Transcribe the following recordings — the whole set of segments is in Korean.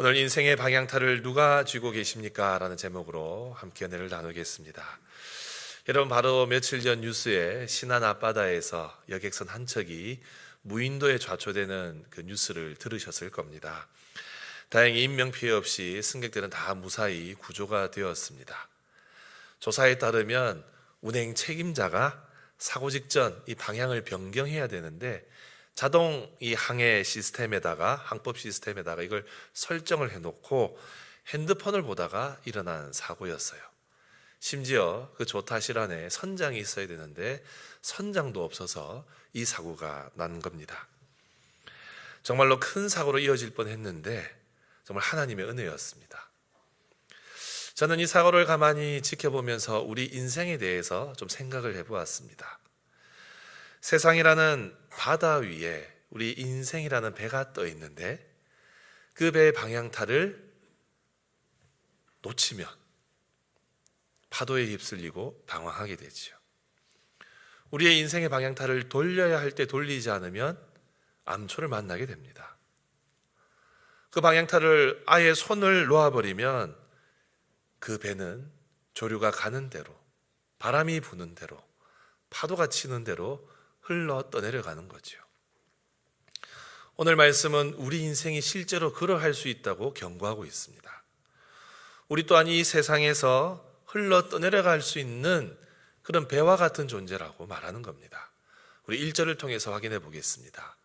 오늘 인생의 방향타를 누가 쥐고 계십니까? 라는 제목으로 함께 은혜를 나누겠습니다. 여러분, 바로 며칠 전 뉴스에 신안 앞바다에서 여객선 한 척이 무인도에 좌초되는 그 뉴스를 들으셨을 겁니다. 다행히 인명피해 없이 승객들은 다 무사히 구조가 되었습니다. 조사에 따르면 운행 책임자가 사고 직전 이 방향을 변경해야 되는데 자동 이 항해 시스템에다가, 항법 시스템에다가 이걸 설정을 해놓고 핸드폰을 보다가 일어난 사고였어요. 심지어 그 조타실 안에 선장이 있어야 되는데 선장도 없어서 이 사고가 난 겁니다. 정말로 큰 사고로 이어질 뻔했는데 정말 하나님의 은혜였습니다. 저는 이 사고를 가만히 지켜보면서 우리 인생에 대해서 좀 생각을 해보았습니다. 세상이라는 바다 위에 우리 인생이라는 배가 떠 있는데 그 배의 방향타를 놓치면 파도에 휩쓸리고 방황하게 되지요. 우리의 인생의 방향타를 돌려야 할 때 돌리지 않으면 암초를 만나게 됩니다. 그 방향타를 아예 손을 놓아버리면 그 배는 조류가 가는 대로, 바람이 부는 대로, 파도가 치는 대로 흘러 떠내려가는 거죠. 오늘 말씀은 우리 인생이 실제로 그러할 수 있다고 경고하고 있습니다. 우리 또한 이 세상에서 흘러 떠내려갈 수 있는 그런 배와 같은 존재라고 말하는 겁니다. 우리 1절을 통해서 확인해 보겠습니다.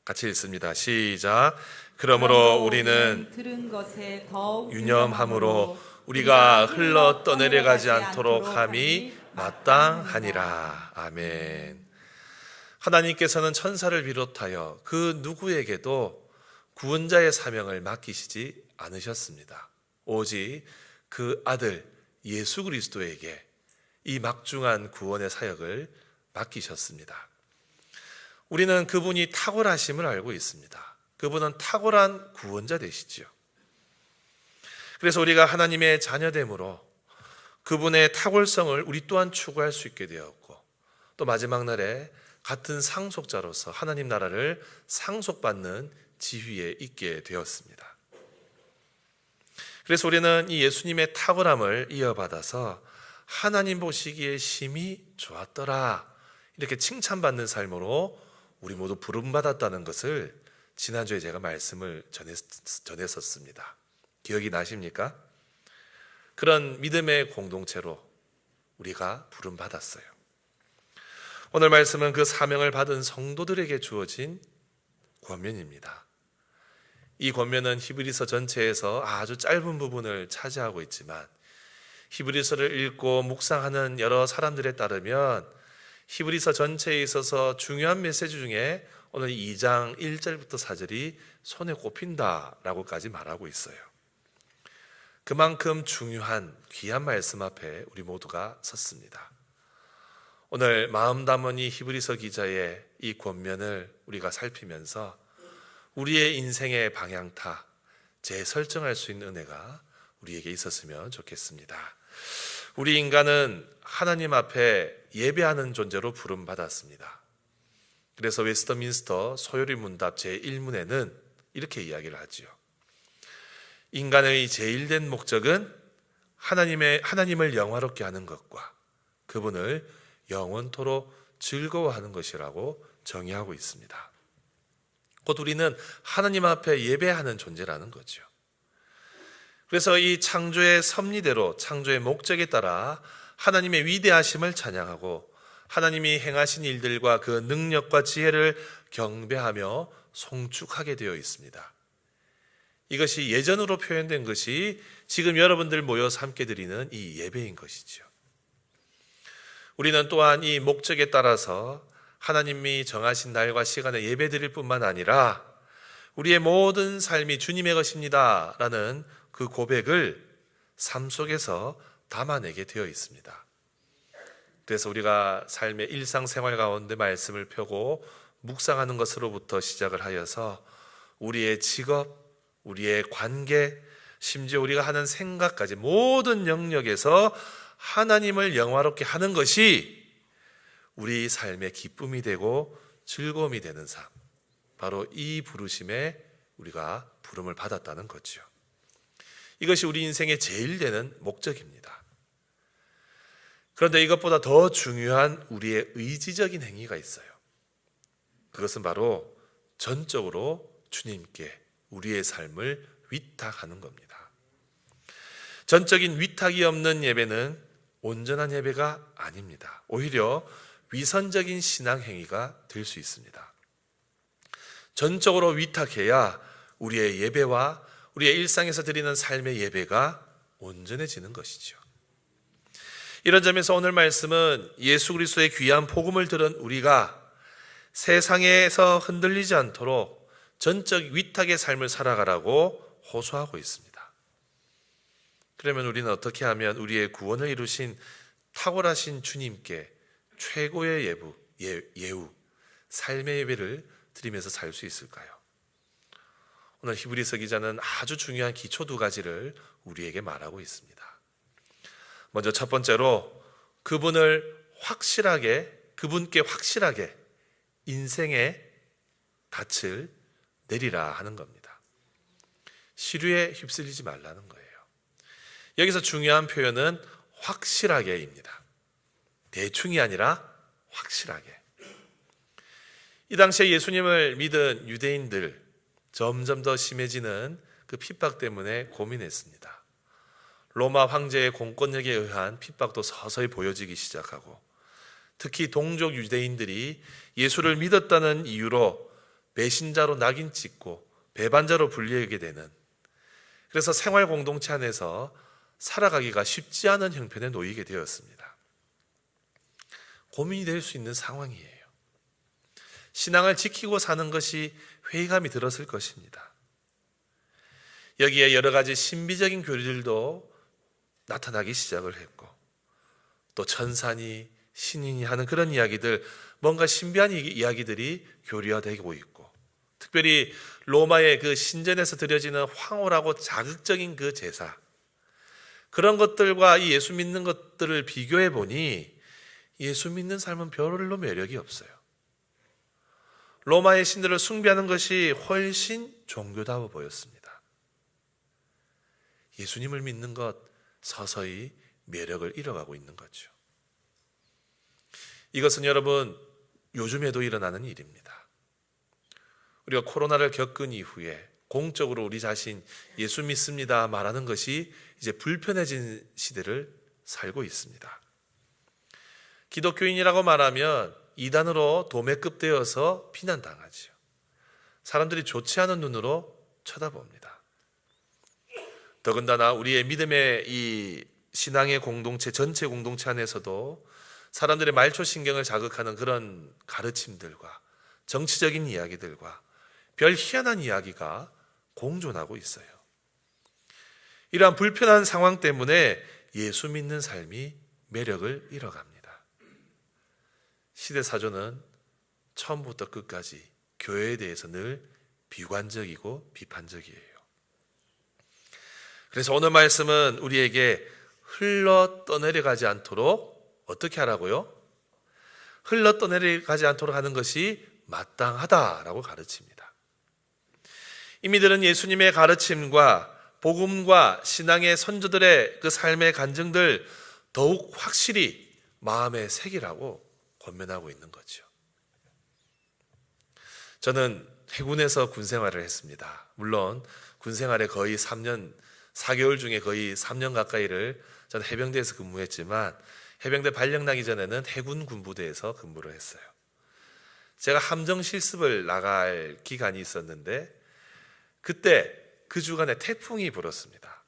같이 읽습니다. 시작. 그러므로 우리는 들은 것에 더욱 유념함으로 우리가 흘러 떠내려가지 않도록 함이 마땅하니라. 아멘. 하나님께서는 천사를 비롯하여 그 누구에게도 구원자의 사명을 맡기시지 않으셨습니다. 오직 그 아들 예수 그리스도에게 이 막중한 구원의 사역을 맡기셨습니다. 우리는 그분이 탁월하심을 알고 있습니다. 그분은 탁월한 구원자 되시지요. 그래서 우리가 하나님의 자녀됨으로 그분의 탁월성을 우리 또한 추구할 수 있게 되었고, 또 마지막 날에 같은 상속자로서 하나님 나라를 상속받는 지위에 있게 되었습니다. 그래서 우리는 이 예수님의 탁월함을 이어받아서 하나님 보시기에 심히 좋았더라, 이렇게 칭찬받는 삶으로 우리 모두 부름받았다는 것을 지난주에 제가 말씀을 전했었습니다. 기억이 나십니까? 그런 믿음의 공동체로 우리가 부름받았어요. 오늘 말씀은 그 사명을 받은 성도들에게 주어진 권면입니다. 이 권면은 히브리서 전체에서 아주 짧은 부분을 차지하고 있지만 히브리서를 읽고 묵상하는 여러 사람들에 따르면 히브리서 전체에 있어서 중요한 메시지 중에 오늘 2장 1절부터 4절이 손에 꼽힌다라고까지 말하고 있어요. 그만큼 중요한 귀한 말씀 앞에 우리 모두가 섰습니다. 오늘 마음 담은이 히브리서 기자의 이 권면을 우리가 살피면서 우리의 인생의 방향타 재설정할 수 있는 은혜가 우리에게 있었으면 좋겠습니다. 우리 인간은 하나님 앞에 예배하는 존재로 부름받았습니다. 그래서 웨스터민스터 소요리 문답 제1문에는 이렇게 이야기를 하지요. 인간의 제일된 목적은 하나님을 영화롭게 하는 것과 그분을 영원토록 즐거워하는 것이라고 정의하고 있습니다. 곧 우리는 하나님 앞에 예배하는 존재라는 거죠. 그래서 이 창조의 섭리대로, 창조의 목적에 따라 하나님의 위대하심을 찬양하고 하나님이 행하신 일들과 그 능력과 지혜를 경배하며 송축하게 되어 있습니다. 이것이 예전으로 표현된 것이 지금 여러분들 모여서 함께 드리는 이 예배인 것이죠. 우리는 또한 이 목적에 따라서 하나님이 정하신 날과 시간에 예배 드릴 뿐만 아니라 우리의 모든 삶이 주님의 것입니다 라는 그 고백을 삶 속에서 담아내게 되어 있습니다. 그래서 우리가 삶의 일상생활 가운데 말씀을 펴고 묵상하는 것으로부터 시작을 하여서 우리의 직업, 우리의 관계, 심지어 우리가 하는 생각까지 모든 영역에서 하나님을 영화롭게 하는 것이 우리 삶의 기쁨이 되고 즐거움이 되는 삶, 바로 이 부르심에 우리가 부름을 받았다는 거죠. 이것이 우리 인생의 제일 되는 목적입니다. 그런데 이것보다 더 중요한 우리의 의지적인 행위가 있어요. 그것은 바로 전적으로 주님께 우리의 삶을 위탁하는 겁니다. 전적인 위탁이 없는 예배는 온전한 예배가 아닙니다. 오히려 위선적인 신앙 행위가 될 수 있습니다. 전적으로 위탁해야 우리의 예배와 우리의 일상에서 드리는 삶의 예배가 온전해지는 것이죠. 이런 점에서 오늘 말씀은 예수 그리스도의 귀한 복음을 들은 우리가 세상에서 흔들리지 않도록 전적 위탁의 삶을 살아가라고 호소하고 있습니다. 그러면 우리는 어떻게 하면 우리의 구원을 이루신 탁월하신 주님께 최고의 예우, 삶의 예배를 드리면서 살 수 있을까요? 오늘 히브리서 기자는 아주 중요한 기초 두 가지를 우리에게 말하고 있습니다. 먼저 첫 번째로 그분께 확실하게 인생의 닻을 내리라 하는 겁니다. 시류에 휩쓸리지 말라는 거예요. 여기서 중요한 표현은 확실하게입니다. 대충이 아니라 확실하게. 이 당시에 예수님을 믿은 유대인들 점점 더 심해지는 그 핍박 때문에 고민했습니다. 로마 황제의 공권력에 의한 핍박도 서서히 보여지기 시작하고 특히 동족 유대인들이 예수를 믿었다는 이유로 배신자로 낙인 찍고 배반자로 불리게 되는, 그래서 생활 공동체 안에서 살아가기가 쉽지 않은 형편에 놓이게 되었습니다. 고민이 될 수 있는 상황이에요. 신앙을 지키고 사는 것이 회의감이 들었을 것입니다. 여기에 여러 가지 신비적인 교리들도 나타나기 시작을 했고 또 천사니 신인이 하는 그런 이야기들, 뭔가 신비한 이야기들이 교리화되고 있고 특별히 로마의 그 신전에서 드려지는 황홀하고 자극적인 그 제사, 그런 것들과 이 예수 믿는 것들을 비교해 보니 예수 믿는 삶은 별로 매력이 없어요. 로마의 신들을 숭배하는 것이 훨씬 종교다워 보였습니다. 예수님을 믿는 것 서서히 매력을 잃어가고 있는 거죠. 이것은 여러분 요즘에도 일어나는 일입니다. 우리가 코로나를 겪은 이후에 공적으로 우리 자신 예수 믿습니다 말하는 것이 이제 불편해진 시대를 살고 있습니다. 기독교인이라고 말하면 이단으로 도매급되어서 비난당하죠. 사람들이 좋지 않은 눈으로 쳐다봅니다. 더군다나 우리의 믿음의 이 신앙의 공동체, 전체 공동체 안에서도 사람들의 말초신경을 자극하는 그런 가르침들과 정치적인 이야기들과 별 희한한 이야기가 공존하고 있어요. 이러한 불편한 상황 때문에 예수 믿는 삶이 매력을 잃어갑니다. 시대사조는 처음부터 끝까지 교회에 대해서 늘 비관적이고 비판적이에요. 그래서 오늘 말씀은 우리에게 흘러 떠내려가지 않도록 어떻게 하라고요? 흘러 떠내려가지 않도록 하는 것이 마땅하다라고 가르칩니다. 이미 들은 예수님의 가르침과 복음과 신앙의 선조들의 그 삶의 간증들 더욱 확실히 마음에 새기라고 권면하고 있는 거죠. 저는 해군에서 군생활을 했습니다. 물론 군생활에 거의 3년, 4개월 중에 거의 3년 가까이를 저는 해병대에서 근무했지만 해병대 발령 나기 전에는 해군 군부대에서 근무를 했어요. 제가 함정 실습을 나갈 기간이 있었는데 그때 그 주간에 태풍이 불었습니다.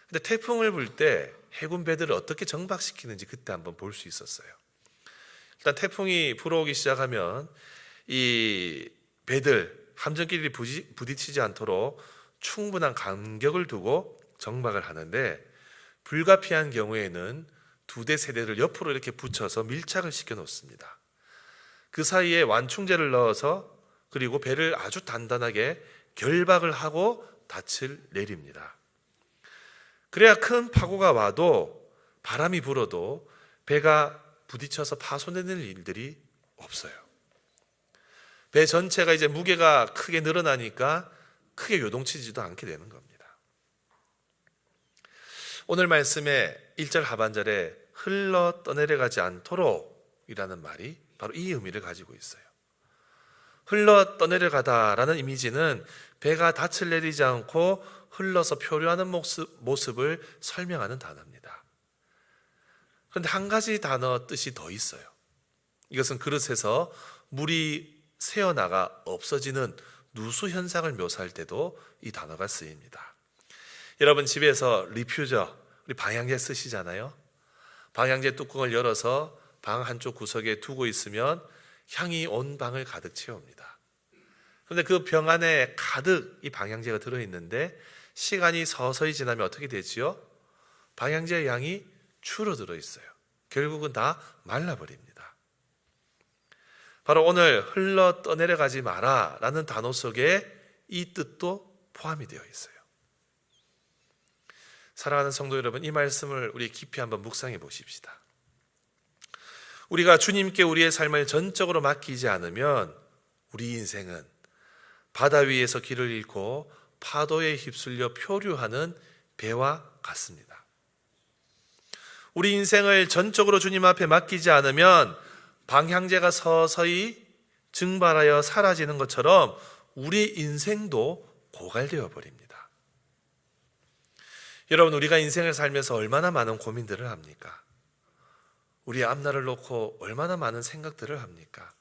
근데 태풍을 불 때 해군 배들을 어떻게 정박시키는지 그때 한번 볼 수 있었어요. 일단 태풍이 불어오기 시작하면 이 배들 함정끼리 부딪히지 않도록 충분한 간격을 두고 정박을 하는데 불가피한 경우에는 2대, 3대를 옆으로 이렇게 붙여서 밀착을 시켜 놓습니다. 그 사이에 완충제를 넣어서 그리고 배를 아주 단단하게 결박을 하고 닻을 내립니다. 그래야 큰 파고가 와도 바람이 불어도 배가 부딪혀서 파손되는 일들이 없어요. 배 전체가 이제 무게가 크게 늘어나니까 크게 요동치지도 않게 되는 겁니다. 오늘 말씀의 1절 하반절에 흘러 떠내려가지 않도록 이라는 말이 바로 이 의미를 가지고 있어요. 흘러 떠내려가다라는 이미지는 배가 닻을 내리지 않고 흘러서 표류하는 모습을 설명하는 단어입니다. 그런데 한 가지 단어 뜻이 더 있어요. 이것은 그릇에서 물이 새어나가 없어지는 누수 현상을 묘사할 때도 이 단어가 쓰입니다. 여러분 집에서 리퓨저, 우리 방향제 쓰시잖아요. 방향제 뚜껑을 열어서 방 한쪽 구석에 두고 있으면 향이 온 방을 가득 채웁니다. 그런데 그 병 안에 가득 이 방향제가 들어있는데 시간이 서서히 지나면 어떻게 되지요? 방향제의 양이 줄어들어 있어요. 결국은 다 말라버립니다. 바로 오늘 흘러 떠내려가지 마라 라는 단어 속에 이 뜻도 포함이 되어 있어요. 사랑하는 성도 여러분, 이 말씀을 우리 깊이 한번 묵상해 보십시다. 우리가 주님께 우리의 삶을 전적으로 맡기지 않으면 우리 인생은 바다 위에서 길을 잃고 파도에 휩쓸려 표류하는 배와 같습니다. 우리 인생을 전적으로 주님 앞에 맡기지 않으면 방향제가 서서히 증발하여 사라지는 것처럼 우리 인생도 고갈되어 버립니다. 여러분, 우리가 인생을 살면서 얼마나 많은 고민들을 합니까? 우리의 앞날을 놓고 얼마나 많은 생각들을 합니까?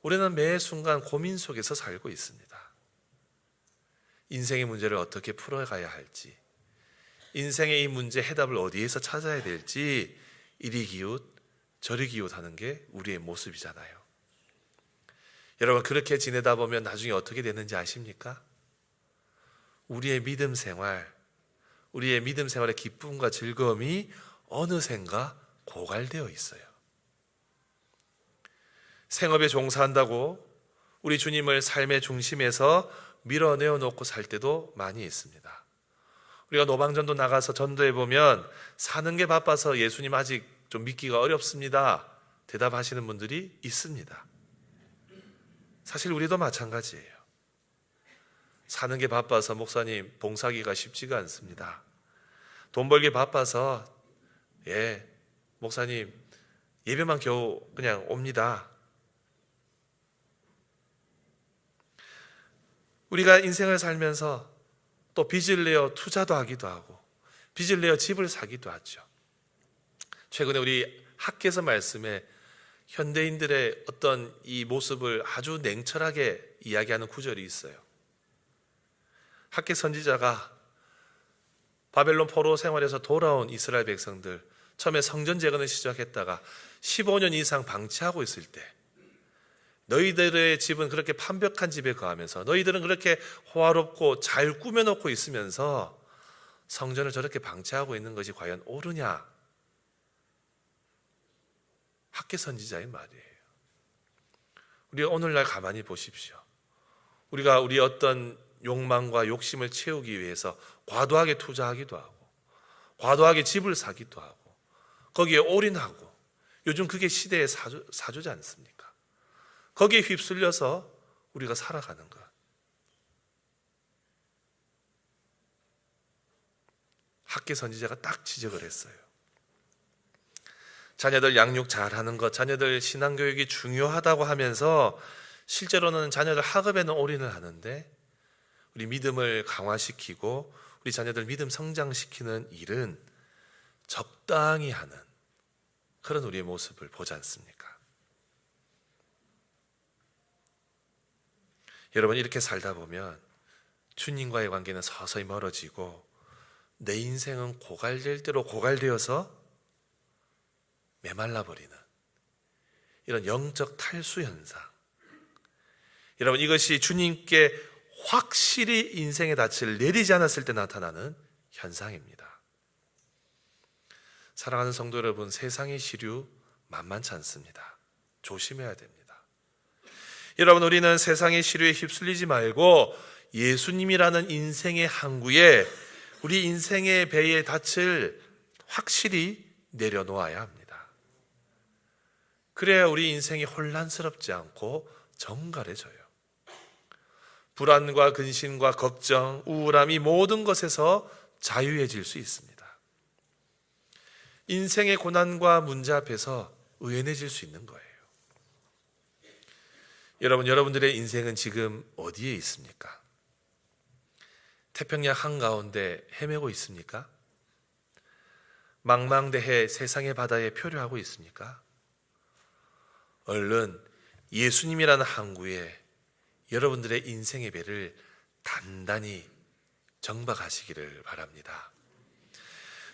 우리는 매 순간 고민 속에서 살고 있습니다. 인생의 문제를 어떻게 풀어가야 할지, 인생의 이 문제 해답을 어디에서 찾아야 될지 이리 기웃 저리 기웃 하는 게 우리의 모습이잖아요. 여러분, 그렇게 지내다 보면 나중에 어떻게 되는지 아십니까? 우리의 믿음 생활의 기쁨과 즐거움이 어느샌가 고갈되어 있어요. 생업에 종사한다고 우리 주님을 삶의 중심에서 밀어내어 놓고 살 때도 많이 있습니다. 우리가 노방전도 나가서 전도해 보면 사는 게 바빠서 예수님 아직 좀 믿기가 어렵습니다 대답하시는 분들이 있습니다. 사실 우리도 마찬가지예요. 사는 게 바빠서 목사님 봉사하기가 쉽지가 않습니다. 돈 벌기 바빠서 목사님 예배만 겨우 그냥 옵니다. 우리가 인생을 살면서 또 빚을 내어 투자도 하기도 하고 빚을 내어 집을 사기도 하죠. 최근에 우리 학개서 말씀에 현대인들의 어떤 이 모습을 아주 냉철하게 이야기하는 구절이 있어요. 학개 선지자가 바벨론 포로 생활에서 돌아온 이스라엘 백성들, 처음에 성전 재건을 시작했다가 15년 이상 방치하고 있을 때 너희들의 집은 그렇게 판벽한 집에 거하면서 너희들은 그렇게 호화롭고 잘 꾸며놓고 있으면서 성전을 저렇게 방치하고 있는 것이 과연 옳으냐? 학개 선지자의 말이에요. 우리가 오늘날 가만히 보십시오. 우리가 우리 어떤 욕망과 욕심을 채우기 위해서 과도하게 투자하기도 하고 과도하게 집을 사기도 하고 거기에 올인하고 요즘 그게 시대의 사주지 않습니까? 거기에 휩쓸려서 우리가 살아가는 것. 학개 선지자가 딱 지적을 했어요. 자녀들 양육 잘하는 것, 자녀들 신앙교육이 중요하다고 하면서 실제로는 자녀들 학업에는 올인을 하는데 우리 믿음을 강화시키고 우리 자녀들 믿음 성장시키는 일은 적당히 하는 그런 우리의 모습을 보지 않습니까? 여러분, 이렇게 살다 보면 주님과의 관계는 서서히 멀어지고 내 인생은 고갈될 대로 고갈되어서 메말라버리는 이런 영적 탈수 현상. 여러분, 이것이 주님께 확실히 인생의 닻을 내리지 않았을 때 나타나는 현상입니다. 사랑하는 성도 여러분, 세상의 시류 만만치 않습니다. 조심해야 됩니다. 여러분, 우리는 세상의 시류에 휩쓸리지 말고 예수님이라는 인생의 항구에 우리 인생의 배의 닻을 확실히 내려놓아야 합니다. 그래야 우리 인생이 혼란스럽지 않고 정갈해져요. 불안과 근심과 걱정, 우울함 이 모든 것에서 자유해질 수 있습니다. 인생의 고난과 문제 앞에서 의연해질 수 있는 거예요. 여러분들의 인생은 지금 어디에 있습니까? 태평양 한가운데 헤매고 있습니까? 망망대해 세상의 바다에 표류하고 있습니까? 얼른 예수님이라는 항구에 여러분들의 인생의 배를 단단히 정박하시기를 바랍니다.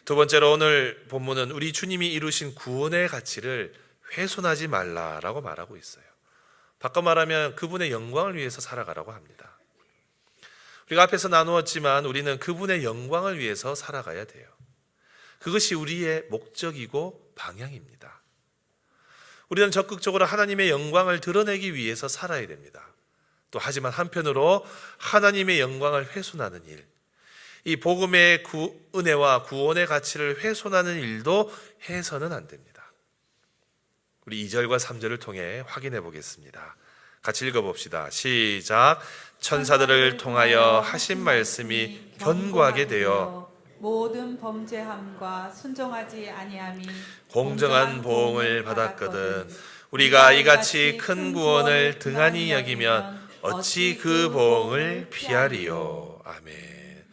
두 번째로 오늘 본문은 우리 주님이 이루신 구원의 가치를 훼손하지 말라라고 말하고 있어요. 바꿔 말하면 그분의 영광을 위해서 살아가라고 합니다. 우리가 앞에서 나누었지만 우리는 그분의 영광을 위해서 살아가야 돼요. 그것이 우리의 목적이고 방향입니다. 우리는 적극적으로 하나님의 영광을 드러내기 위해서 살아야 됩니다. 또 하지만 한편으로 하나님의 영광을 훼손하는 일, 이 복음의 은혜와 구원의 가치를 훼손하는 일도 해서는 안 됩니다. 우리 2절과 3절을 통해 확인해 보겠습니다. 같이 읽어봅시다. 시작. 천사들을 통하여 하신 말씀이 견고하게 되어 모든 범죄함과 순종하지 아니함이 공정한 보응을 받았거든. 우리가 이같이 큰 구원을 등한히 여기면 어찌 그 보응을 피하리요. 아멘.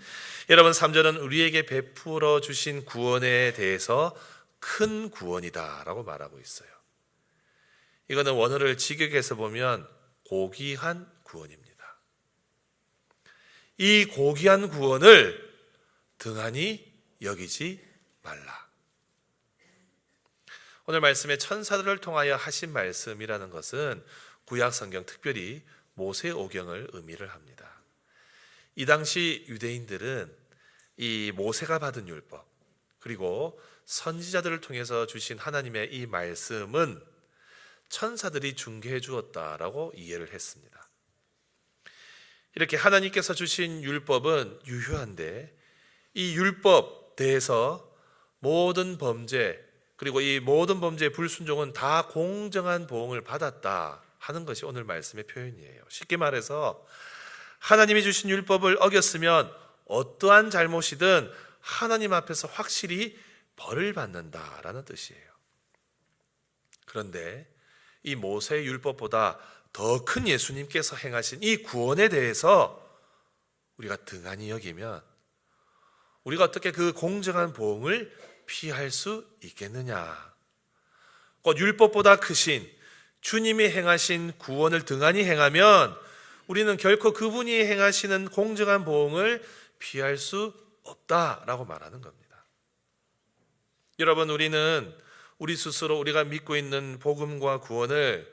여러분, 3절은 우리에게 베풀어 주신 구원에 대해서 큰 구원이다라고 말하고 있어요. 이거는 원어를 직역해서 보면 고귀한 구원입니다. 이 고귀한 구원을 등한히 여기지 말라. 오늘 말씀에 천사들을 통하여 하신 말씀이라는 것은 구약 성경, 특별히 모세오경을 의미를 합니다. 이 당시 유대인들은 이 모세가 받은 율법, 그리고 선지자들을 통해서 주신 하나님의 이 말씀은 천사들이 중개해 주었다라고 이해를 했습니다. 이렇게 하나님께서 주신 율법은 유효한데 이 율법 대해서 모든 범죄, 그리고 이 모든 범죄의 불순종은 다 공정한 보응을 받았다 하는 것이 오늘 말씀의 표현이에요. 쉽게 말해서 하나님이 주신 율법을 어겼으면 어떠한 잘못이든 하나님 앞에서 확실히 벌을 받는다라는 뜻이에요. 그런데 이 모세의 율법보다 더 큰 예수님께서 행하신 이 구원에 대해서 우리가 등한히 여기면 우리가 어떻게 그 공정한 보응을 피할 수 있겠느냐? 곧 율법보다 크신 주님이 행하신 구원을 등한히 행하면 우리는 결코 그분이 행하시는 공정한 보응을 피할 수 없다라고 말하는 겁니다. 여러분, 우리는 우리 스스로 우리가 믿고 있는 복음과 구원을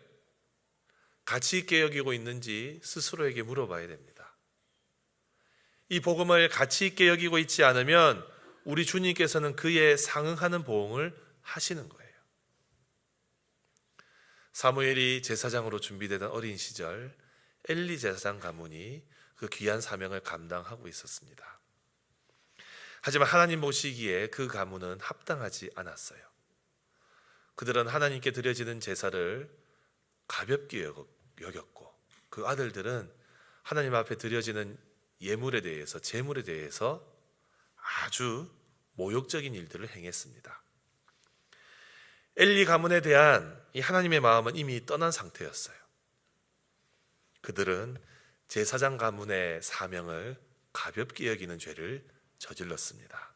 가치 있게 여기고 있는지 스스로에게 물어봐야 됩니다. 이 복음을 가치 있게 여기고 있지 않으면 우리 주님께서는 그에 상응하는 보응을 하시는 거예요. 사무엘이 제사장으로 준비되던 어린 시절 엘리 제사장 가문이 그 귀한 사명을 감당하고 있었습니다. 하지만 하나님 보시기에 그 가문은 합당하지 않았어요. 그들은 하나님께 드려지는 제사를 가볍게 여겼고 그 아들들은 하나님 앞에 드려지는 예물에 대해서, 제물에 대해서 아주 모욕적인 일들을 행했습니다. 엘리 가문에 대한 이 하나님의 마음은 이미 떠난 상태였어요. 그들은 제사장 가문의 사명을 가볍게 여기는 죄를 저질렀습니다.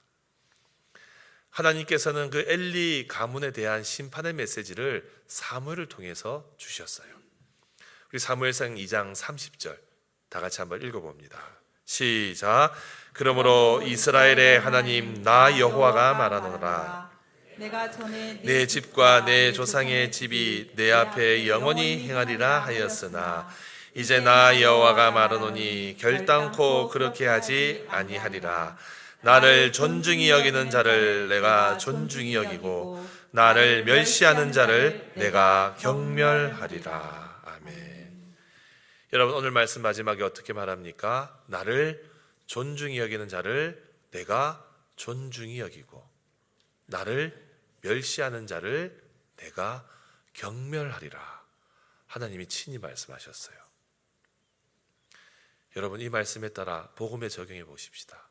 하나님께서는 그 엘리 가문에 대한 심판의 메시지를 사무엘을 통해서 주셨어요. 우리 사무엘상 2장 30절 다 같이 한번 읽어봅니다. 시작. 그러므로 이스라엘의 하나님 나 여호와가 말하노라. 내가 전에 내 집과 내 조상의 집이 내 앞에 영원히 행하리라 하였으나 이제 나 여호와가 말하노니 결단코 그렇게 하지 아니하리라. 나를 존중히 여기는 자를 내가 존중히 여기고 나를 멸시하는 자를 내가 경멸하리라. 아멘. 여러분, 오늘 말씀 마지막에 어떻게 말합니까? 나를 존중히 여기는 자를 내가 존중히 여기고 나를 멸시하는 자를 내가 경멸하리라. 하나님이 친히 말씀하셨어요. 여러분, 이 말씀에 따라 복음에 적용해 보십시다.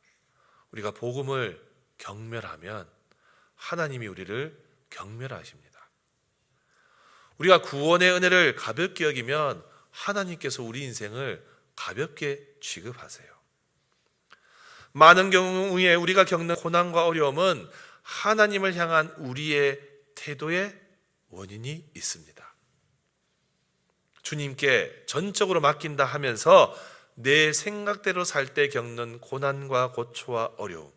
우리가 복음을 경멸하면 하나님이 우리를 경멸하십니다. 우리가 구원의 은혜를 가볍게 여기면 하나님께서 우리 인생을 가볍게 취급하세요. 많은 경우에 우리가 겪는 고난과 어려움은 하나님을 향한 우리의 태도의 원인이 있습니다. 주님께 전적으로 맡긴다 하면서 내 생각대로 살 때 겪는 고난과 고초와 어려움,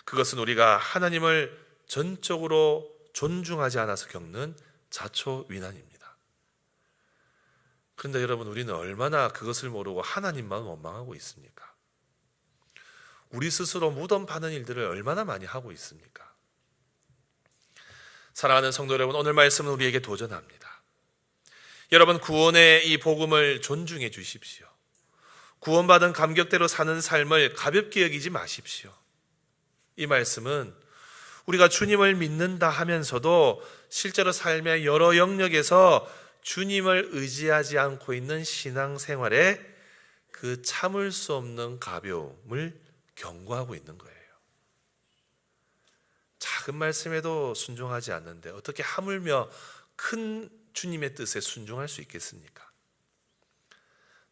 그것은 우리가 하나님을 전적으로 존중하지 않아서 겪는 자초위난입니다. 그런데 여러분, 우리는 얼마나 그것을 모르고 하나님만 원망하고 있습니까? 우리 스스로 무덤 파는 일들을 얼마나 많이 하고 있습니까? 사랑하는 성도 여러분, 오늘 말씀은 우리에게 도전합니다. 여러분, 구원의 이 복음을 존중해 주십시오. 구원받은 감격대로 사는 삶을 가볍게 여기지 마십시오. 이 말씀은 우리가 주님을 믿는다 하면서도 실제로 삶의 여러 영역에서 주님을 의지하지 않고 있는 신앙생활에 그 참을 수 없는 가벼움을 경고하고 있는 거예요. 작은 말씀에도 순종하지 않는데 어떻게 하물며 큰 주님의 뜻에 순종할 수 있겠습니까?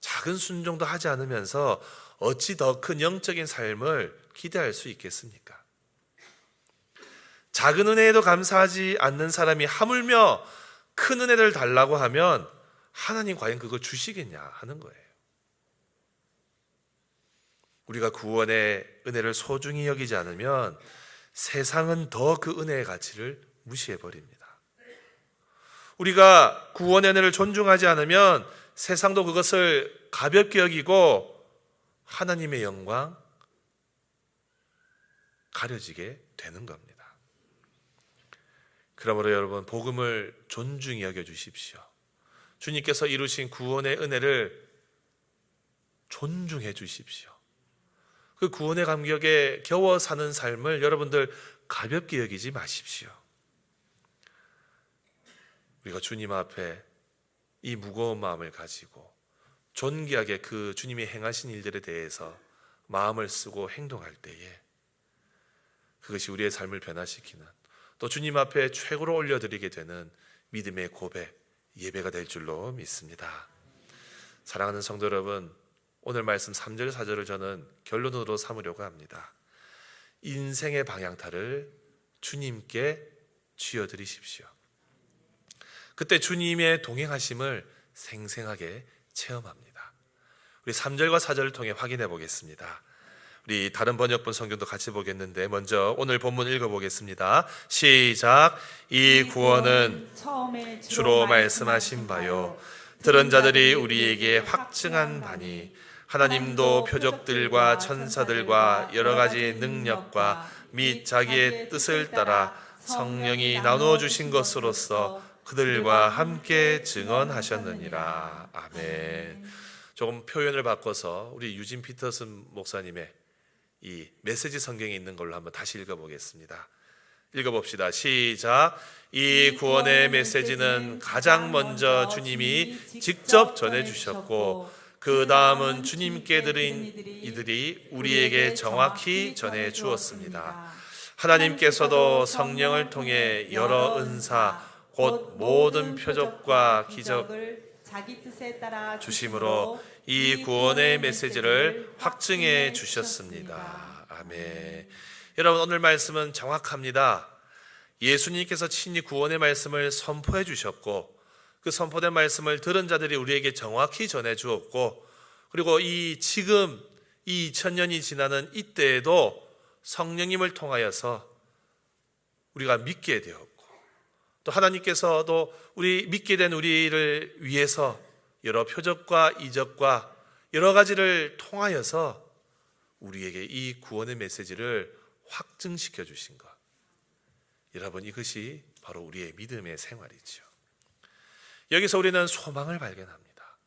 작은 순종도 하지 않으면서 어찌 더 큰 영적인 삶을 기대할 수 있겠습니까? 작은 은혜에도 감사하지 않는 사람이 하물며 큰 은혜를 달라고 하면 하나님 과연 그걸 주시겠냐 하는 거예요. 우리가 구원의 은혜를 소중히 여기지 않으면 세상은 더 그 은혜의 가치를 무시해버립니다. 우리가 구원의 은혜를 존중하지 않으면 세상도 그것을 가볍게 여기고 하나님의 영광 가려지게 되는 겁니다. 그러므로 여러분, 복음을 존중히 여겨주십시오. 주님께서 이루신 구원의 은혜를 존중해 주십시오. 그 구원의 감격에 겨워 사는 삶을 여러분들 가볍게 여기지 마십시오. 우리가 주님 앞에 이 무거운 마음을 가지고 존귀하게 그 주님이 행하신 일들에 대해서 마음을 쓰고 행동할 때에 그것이 우리의 삶을 변화시키는, 또 주님 앞에 최고로 올려드리게 되는 믿음의 고백, 예배가 될 줄로 믿습니다. 사랑하는 성도 여러분, 오늘 말씀 3절 4절을 저는 결론으로 삼으려고 합니다. 인생의 방향타를 주님께 쥐어드리십시오. 그때 주님의 동행하심을 생생하게 체험합니다. 우리 3절과 4절을 통해 확인해 보겠습니다. 우리 다른 번역본 성경도 같이 보겠는데 먼저 오늘 본문 읽어보겠습니다. 시작. 이 구원은 주로 말씀하신 바요 들은 자들이 우리에게 확증한 바니 하나님도 표적들과 천사들과 여러 가지 능력과 및 자기의 뜻을 따라 성령이 나누어 주신 것으로서 그들과 함께 증언하셨느니라. 아멘. 조금 표현을 바꿔서 우리 유진 피터슨 목사님의 이 메시지 성경에 있는 걸로 한번 다시 읽어보겠습니다. 읽어봅시다. 시작. 이 구원의 메시지는 가장 먼저 주님이 직접 전해주셨고 그 다음은 주님께 들은 이들이 우리에게 정확히 전해 주었습니다. 하나님께서도 성령을 통해 여러 은사 곧 모든 표적과 기적을 자기 뜻에 따라 주심으로 이 구원의 메시지를 확증해 주셨습니다. 아멘. 여러분, 오늘 말씀은 정확합니다. 예수님께서 친히 구원의 말씀을 선포해 주셨고 그 선포된 말씀을 들은 자들이 우리에게 정확히 전해 주었고, 그리고 지금 이 2000년이 지나는 이때에도 성령님을 통하여서 우리가 믿게 되었고, 또 하나님께서도 우리 믿게 된 우리를 위해서 여러 표적과 이적과 여러 가지를 통하여서 우리에게 이 구원의 메시지를 확증시켜 주신 것, 여러분, 이것이 바로 우리의 믿음의 생활이죠. 여기서 우리는 소망을 발견합니다.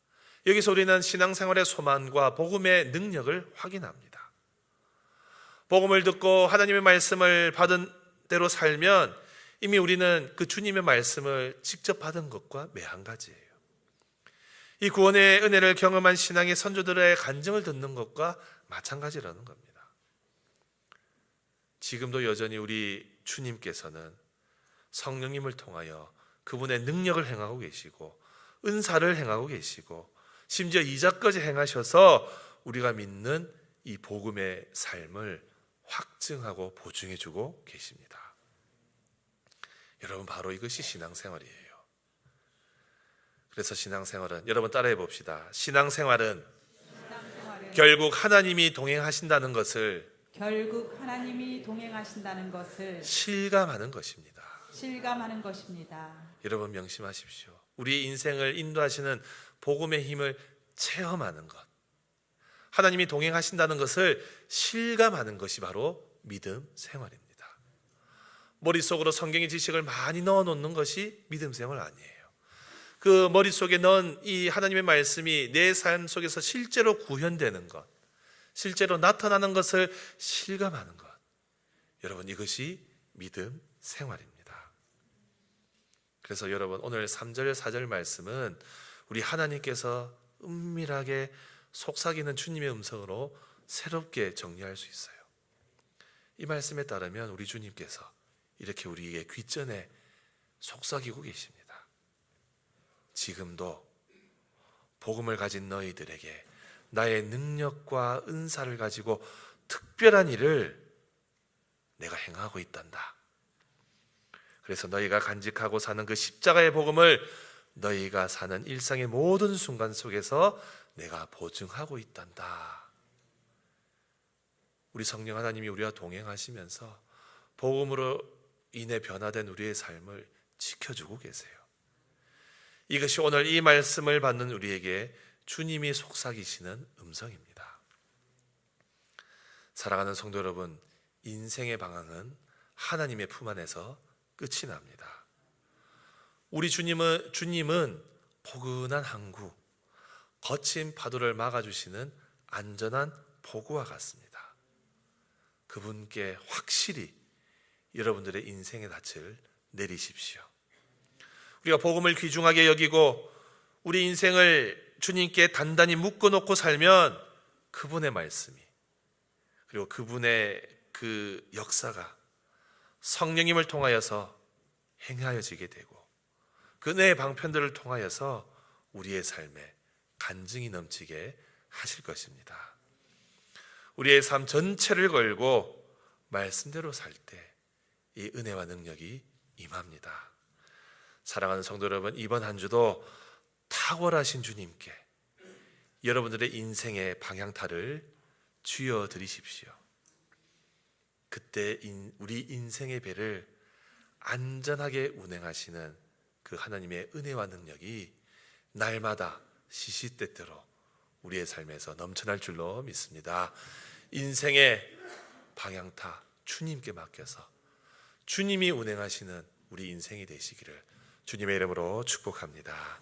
여기서 우리는 신앙생활의 소망과 복음의 능력을 확인합니다. 복음을 듣고 하나님의 말씀을 받은 대로 살면 이미 우리는 그 주님의 말씀을 직접 받은 것과 매한가지예요. 이 구원의 은혜를 경험한 신앙의 선조들의 간증을 듣는 것과 마찬가지라는 겁니다. 지금도 여전히 우리 주님께서는 성령님을 통하여 그분의 능력을 행하고 계시고 은사를 행하고 계시고 심지어 이자까지 행하셔서 우리가 믿는 이 복음의 삶을 확증하고 보증해 주고 계십니다. 여러분, 바로 이것이 신앙생활이에요. 그래서 신앙생활은, 여러분 따라해 봅시다. 신앙생활은 결국 하나님이 동행하신다는 것을 동행하신다는 것을 실감하는 것입니다. 실감하는 것입니다. 여러분 명심하십시오. 우리 인생을 인도하시는 복음의 힘을 체험하는 것, 하나님이 동행하신다는 것을 실감하는 것이 바로 믿음 생활입니다. 머릿속으로 성경의 지식을 많이 넣어놓는 것이 믿음 생활 아니에요. 그 머릿속에 넣은 이 하나님의 말씀이 내 삶 속에서 실제로 구현되는 것, 실제로 나타나는 것을 실감하는 것, 여러분 이것이 믿음 생활입니다. 그래서 여러분, 오늘 3절 4절 말씀은 우리 하나님께서 은밀하게 속삭이는 주님의 음성으로 새롭게 정리할 수 있어요. 이 말씀에 따르면 우리 주님께서 이렇게 우리에게 귓전에 속삭이고 계십니다. 지금도 복음을 가진 너희들에게 나의 능력과 은사를 가지고 특별한 일을 내가 행하고 있단다. 그래서 너희가 간직하고 사는 그 십자가의 복음을 너희가 사는 일상의 모든 순간 속에서 내가 보증하고 있단다. 우리 성령 하나님이 우리와 동행하시면서 복음으로 인해 변화된 우리의 삶을 지켜주고 계세요. 이것이 오늘 이 말씀을 받는 우리에게 주님이 속삭이시는 음성입니다. 사랑하는 성도 여러분, 인생의 방향은 하나님의 품 안에서 끝이 납니다. 우리 주님은 포근한 항구, 거친 파도를 막아주시는 안전한 포구와 같습니다. 그분께 확실히 여러분들의 인생의 닻을 내리십시오. 우리가 복음을 귀중하게 여기고 우리 인생을 주님께 단단히 묶어놓고 살면 그분의 말씀이, 그리고 그분의 그 역사가 성령님을 통하여서 행하여지게 되고 그 은혜의 방편들을 통하여서 우리의 삶에 간증이 넘치게 하실 것입니다. 우리의 삶 전체를 걸고 말씀대로 살 때 이 은혜와 능력이 임합니다. 사랑하는 성도 여러분, 이번 한 주도 탁월하신 주님께 여러분들의 인생의 방향타를 쥐어 드리십시오. 그때 우리 인생의 배를 안전하게 운행하시는 그 하나님의 은혜와 능력이 날마다 시시때때로 우리의 삶에서 넘쳐날 줄로 믿습니다. 인생의 방향타 주님께 맡겨서 주님이 운행하시는 우리 인생이 되시기를 주님의 이름으로 축복합니다.